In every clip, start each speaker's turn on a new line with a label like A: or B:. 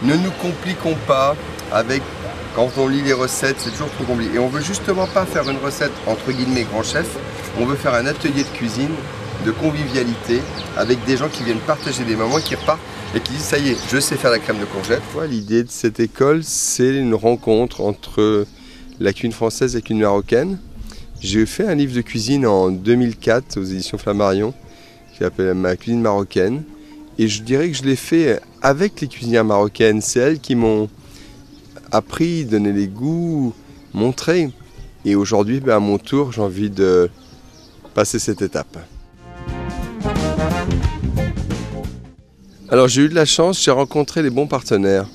A: ne nous compliquons pas avec, quand on lit les recettes, c'est toujours trop compliqué. Et on veut justement pas faire une recette entre guillemets grand chef, on veut faire un atelier de cuisine, de convivialité, avec des gens qui viennent partager des moments, qui repartent et qui disent ça y est, je sais faire la crème de courgette. L'idée de cette école, c'est une rencontre entre la cuisine française et la cuisine marocaine. J'ai fait un livre de cuisine en 2004 aux éditions Flammarion, qui s'appelle Ma cuisine marocaine. Et je dirais que je l'ai fait avec les cuisinières marocaines. C'est elles qui m'ont appris, donné les goûts, montré. Et aujourd'hui, à mon tour, j'ai envie de passer cette étape. Alors j'ai eu de la chance, j'ai rencontré les bons partenaires.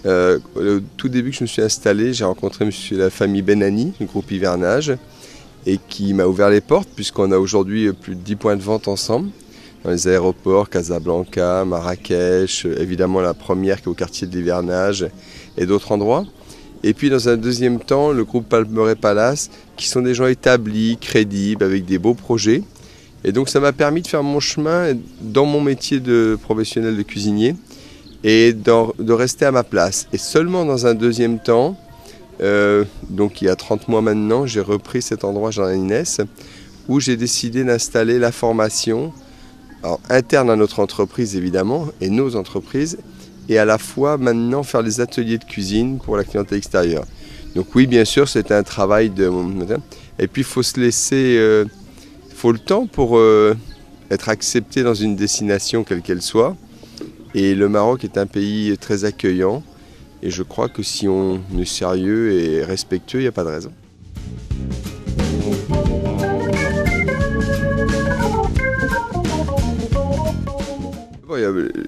A: Au tout début que je me suis installé, j'ai rencontré la famille Benani, du groupe Hivernage, et qui m'a ouvert les portes, puisqu'on a aujourd'hui plus de 10 points de vente ensemble, dans les aéroports, Casablanca, Marrakech, évidemment la première qui est au quartier de l'Hivernage, et d'autres endroits. Et puis dans un deuxième temps, le groupe Palmeret Palace, qui sont des gens établis, crédibles, avec des beaux projets. Et donc ça m'a permis de faire mon chemin dans mon métier de professionnel de cuisinier et de rester à ma place. Et seulement dans un deuxième temps, donc il y a 30 mois maintenant, j'ai repris cet endroit Jardin Inès où j'ai décidé d'installer la formation interne à notre entreprise évidemment et nos entreprises et à la fois maintenant faire des ateliers de cuisine pour la clientèle extérieure. Donc oui, bien sûr, c'était un travail de... Et puis il faut se laisser... faut le temps pour être accepté dans une destination quelle qu'elle soit. Et le Maroc est un pays très accueillant. Et je crois que si on est sérieux et respectueux, il n'y a pas de raison.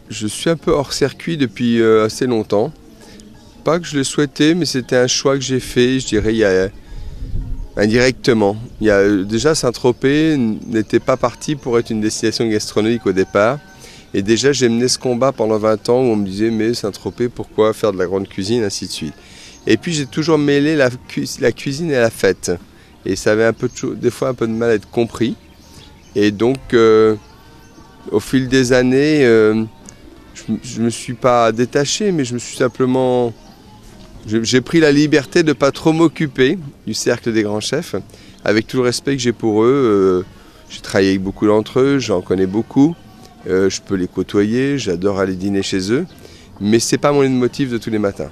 A: Je suis un peu hors circuit depuis assez longtemps. Pas que je le souhaitais, mais c'était un choix que j'ai fait, je dirais, indirectement. Déjà, Saint-Tropez n'était pas parti pour être une destination gastronomique au départ. Et déjà, j'ai mené ce combat pendant 20 ans où on me disait « mais Saint-Tropez, pourquoi faire de la grande cuisine ?» ainsi de suite. Et puis, j'ai toujours mêlé la cuisine et la fête. Et ça avait des fois un peu de mal à être compris. Et donc, au fil des années, je ne me suis pas détaché, mais je me suis simplement... J'ai pris la liberté de ne pas trop m'occuper du cercle des grands chefs, avec tout le respect que j'ai pour eux. J'ai travaillé avec beaucoup d'entre eux, j'en connais beaucoup, je peux les côtoyer, j'adore aller dîner chez eux, mais ce n'est pas mon leitmotiv de tous les matins.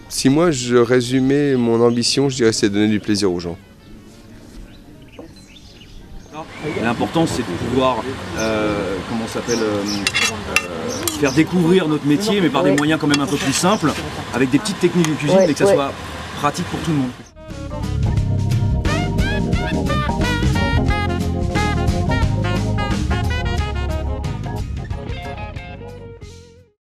A: Si moi je résumais mon ambition, je dirais c'est de donner du plaisir aux gens.
B: L'important c'est de pouvoir faire découvrir notre métier mais par des moyens quand même un peu plus simples, avec des petites techniques de cuisine mais que ça soit pratique pour tout le monde.